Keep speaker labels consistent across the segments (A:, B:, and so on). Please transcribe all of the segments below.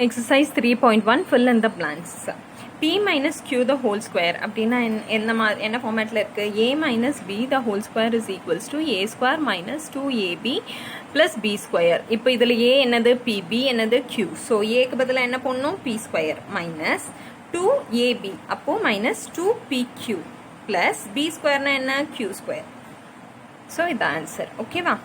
A: Exercise 3.1 fill in the blanks. P minus Q the whole square அப்படின்னா என்ன ஃபார்மேட்டில் இருக்குது? A minus B the whole square is equals to A square minus 2AB plus B square. இப்போ இதில் A என்னது? P, B என்னது? Q. So ஏக்கு பதிலாக என்ன பண்ணணும்? P square minus 2AB அப்போ minus 2PQ plus B square என்ன? Q square. ஸோ இது ஆன்சர். ஓகேவா?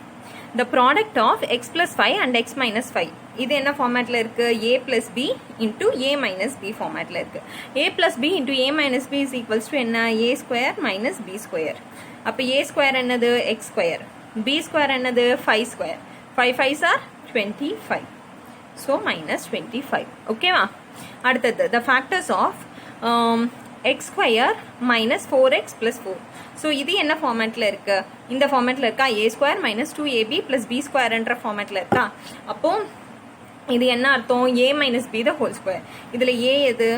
A: The product of x plus 5 and x minus 5 இது என்ன ஃபார்மேட்டில் இருக்குது? A plus B into A minus B ஃபார்மேட்டில் இருக்குது. A plus B into A minus B is equals to என்ன? A square minus B square. அப்போ A square என்னது? X square. B square என்னது? 5 square. 5 5s are 25. So minus 25. ஓகேவா? அடுத்தது the factors of x square minus 4x plus 4. So இது என்ன ஃபார்மேட்டில் இருக்கு? இந்த ஃபார்மேட்டில் இருக்கா? A square minus 2AB plus B square என்ற ஃபார்மேட்டில் இருக்கா? அப்போ இது என்ன அர்த்தம்? A minus B the whole square. இதில் A எது?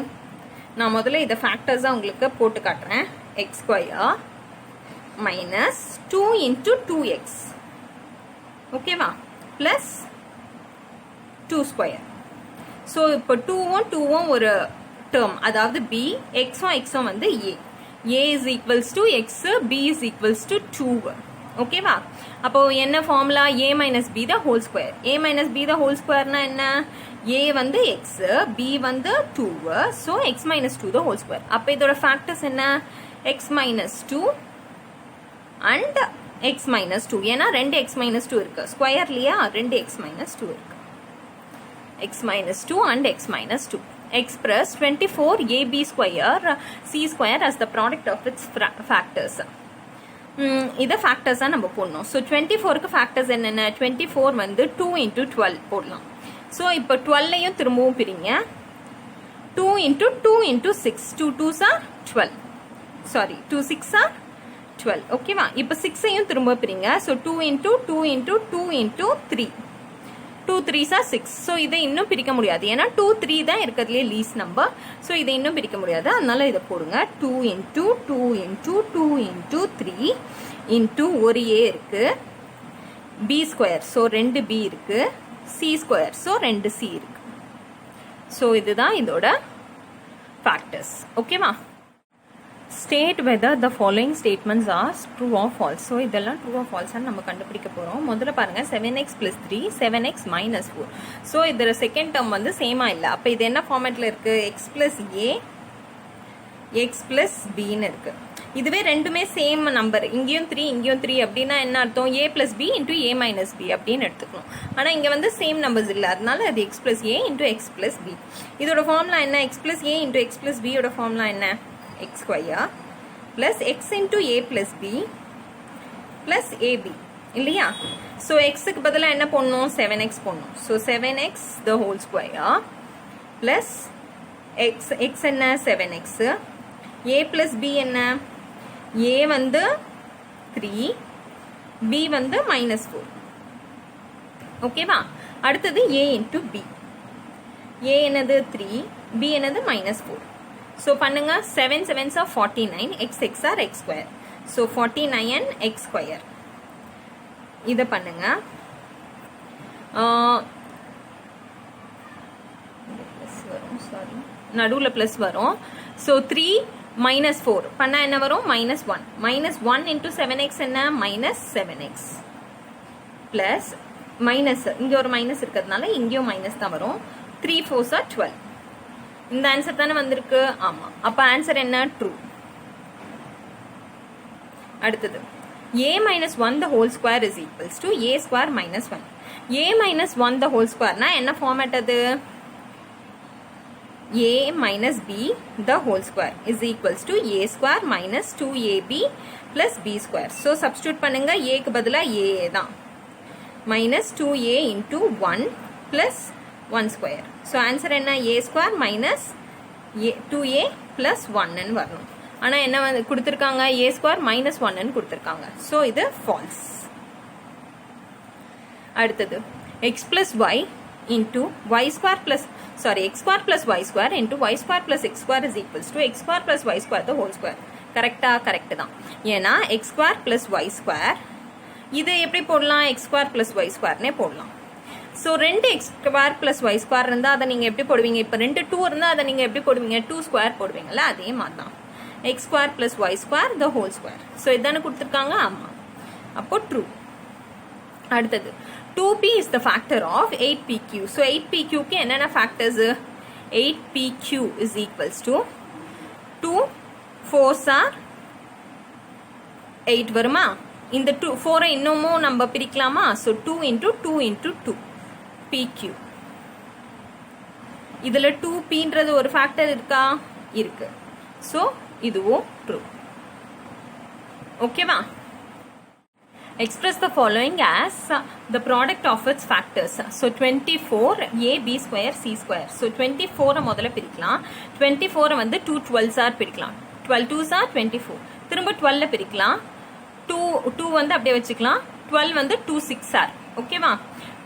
A: நான் முதல்ல இதை ஃபேக்டர்ஸாக உங்களுக்கு போட்டு காட்டுறேன். x square minus 2 into 2x ஓகேவா plus 2 square. ஸோ இப்போ 2வும் ஒரு டேர்ம், அதாவது b, x-ம் வந்து a is equals to x, b is equals to 2. ஓகேவா? அப்போ என்ன formula? a minus b the whole square. a minus b the whole squareனா என்ன? a வந்து x, b வந்து 2, so x minus 2 the whole square. அப்போ இதோட factors என்ன? x minus 2 and x minus 2. ஏன்னா ரெண்டு x minus 2 இருக்கு ஸ்கொயர்லையா, ரெண்டு x minus 2 இருக்கு. x minus 2 and x minus 2. Express 24ab square c square as the product of its factors. இதை ஃபேக்டர்ஸாக நம்ம போடணும். ஸோ 24க்கு ஃபேக்டர்ஸ் என்னென்ன? 24 வந்து 2 into 12 போடலாம். ஸோ இப்போ 12ஐயும் திரும்பவும் பிரிங்க. 2 into 2 into 6. 2 2s are 12. Sorry 2 6 are 12. ஓகேவா? இப்போ 6ஐயும் திரும்ப பிரிங்க. So 2 into 2 into 2 into 3. 2 3s are 6. So இதை இன்னும் பிரிக்க முடியாது, ஏன்னா 2 3 தான் இருக்கிறதுலே லீஸ் நம்பர். ஸோ இதை இன்னும் பிரிக்க முடியாது, அதனால இதை போடுங்க. 2 into 2 into 2 into 3 into ஒரு a இருக்கு, b ஸ்கொயர் ஸோ 2b இருக்கு, c ஸ்கொயர் ஸோ 2c இருக்கு. ஸோ இதுதான் இதோட ஃபேக்டர்ஸ். ஓகேவா? State whether the following statements are true or false. So இதெல்லாம் ட்ரூ ஆர் ஃபால்ஸ்ன்னு நம்ம கண்டுபிடிக்க போகிறோம். முதல்ல பாருங்கள் 7x plus 3 7x minus 4. So இதில் செகண்ட் டேர்ம் வந்து சேமாக இல்லை. அப்போ இது என்ன ஃபார்மேட்டில் இருக்குது? x plus a x plus bன்னு இருக்குது. இதுவே ரெண்டுமே சேம் நம்பர், இங்கேயும் 3 இங்கேயும் 3 அப்படின்னா என்ன அர்த்தம்? a plus b into a minus b அப்படின்னு எடுத்துக்கணும். ஆனால் இங்கே வந்து சேம் நம்பர்ஸ் இல்லை, அதனால அது x plus a into x plus b. இதோட ஃபார்முலா என்ன? x plus a into x plus b யோட ஃபார்முலா என்ன? x square plus x into a plus b plus ab இல்லையா? ஸோ எக்ஸுக்கு பதிலாக என்ன போடணும்? 7x போடணும். So 7x the whole square plus x என்ன? 7x. a plus b என்ன? a வந்து 3, b வந்து -4. ஓகேவா? அடுத்தது a into b. a என்னது? 3, b என்னது? -4. ஸோ பண்ணுங்க. 7 7s are 49, x x are x square. So 49 x square. இதை பண்ணுங்க. நடுவில் ப்ளஸ் வரும். ஸோ 3 -4 பண்ணால் என்ன வரும்? -1. -1 into 7x என்ன? -7x ப்ளஸ் மைனஸ், இங்கே ஒரு மைனஸ் இருக்கிறதுனால இங்கேயும் மைனஸ் தான் வரும். 3 4s are 12. இந்த ஆன்சர் தானே வந்திருக்கு? ஆமா. அப்ப ஆன்சர் என்ன? ட்ரூ. அடுத்தது a minus 1 the whole square is equals to a square minus 1. a minus 1 the whole square னா என்ன ஃபார்மேட் அது? a minus b the whole square is equals to a square minus 2ab plus b square. so substitute பண்ணுங்க. a க்கு பதிலா a தான், minus 2a into 1 plus 1 square. So answer என்ன? a square minus 2a plus 1ன்னு வரணும். ஆனால் என்ன வந்து கொடுத்துருக்காங்க? a ஸ்கொயர் minus 1ன்னு கொடுத்துருக்காங்க. ஸோ இது ஃபால்ஸ். அடுத்தது x plus y into y square plus x square plus y square into y square plus x square is equals to x square plus y square the whole square. கரெக்டா? Correct தான். ஏன்னா x square plus y square இது எப்படி போடலாம்? x square plus y squareனே போடலாம். So 2x² + y² இருந்தால் அதை நீங்கள் எப்படி போடுவீங்க? இப்போ 2 இருந்தால் அதை நீங்கள் எப்படி போடுவீங்க? 2² போடுவீங்கல்ல, அதே மாதிரி தான் x² + y² the whole square. So இதானே கொடுத்துருக்காங்க. ஆமாம், அப்போ ட்ரூ. அடுத்தது 2p is the factor of 8pq. So 8pqக்கு என்னென்ன factors? 8pq is equals to 2 4s are 8 வருமா? இந்த 4 இன்னமும் நம்ம பிரிக்கலாமா? So 2 × 2 × 2 pq. இதில் 2pன்றது ஒரு ஃபேக்டர் இருக்கா? இருக்கு. ஸோ இதுவும் ட்ரூ. ஓகேவா? Express the following as the product of its factors. So 24 ab² c². So 24 முதல்ல பிரிக்கலாம். 24 வந்து 2 12s ஆர் பிரிக்கலாம். 12 2s are 24. திரும்ப 12 பிரிக்கலாம். 2 வந்து அப்படியே வச்சுக்கலாம். 12 வந்து 2 6 ஆர். ஓகேவா?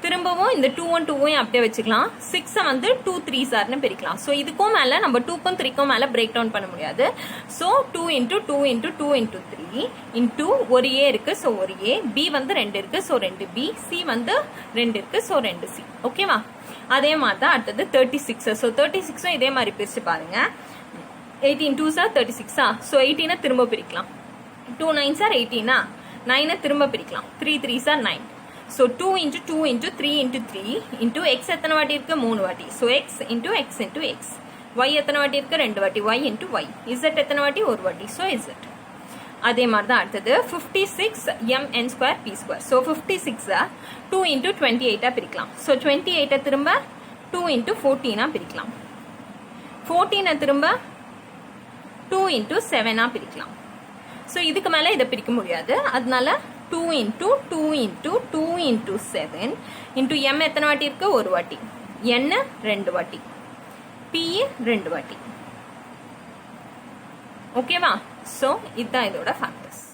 A: திரும்பவும் இந்த 2 1 2 அப்படியே வச்சுக்கலாம். 6 வந்து 2 3s ஆர்னு பிரிக்கலாம். ஸோ இதுக்கும் மேலே நம்ம 2க்கும் 3க்கும் மேலே பிரேக் டவுன் பண்ண முடியாது. ஸோ 2 × 2 × 2 × 3 இன்டூ ஒரு ஏ இருக்கு. ஸோ ஒரு ஏ, பி வந்து 2 இருக்கு. ஸோ 2b, சி வந்து 2 இருக்கு. So 2c. ஓகேவா? அதே மாதிரி தான் அடுத்தது 36. ஸோ 36 இதே மாதிரி பிரிச்சு பாருங்க. 18 2s are 36. ஸோ 18 திரும்ப பிரிக்கலாம். 2 9s are 18. 9 திரும்ப பிரிக்கலாம். 3 3s are 9. So 2 × 2 × 3 × 3 into x எத்தனை வாட்டி இருக்கு? 3 வாட்டி. So x into x into x. y எத்தனை வாட்டி இருக்கு? 2 வாட்டி. y into y. z எத்தனை வாட்டி? 1 வாட்டி. So z. அதே மாதிரி தான் அடுத்தது 56 mn² p². So 56 2 × 28 பிரிக்கலாம். So 28 திரும்ப 2 × 14 பிரிக்கலாம். 14 திரும்ப 2 × 7 பிரிக்கலாம். ஸோ இதுக்கு மேலே இதை பிரிக்க முடியாது. அதனால 2 × 2 × 2 × 7 இன்டூ m எத்தனை வாட்டி இருக்கு? ஒரு வாட்டி. n 2 வாட்டி. p 2 வாட்டி. ஓகேவா? ஸோ இதுதான் இதோட ஃபேக்டர்ஸ்.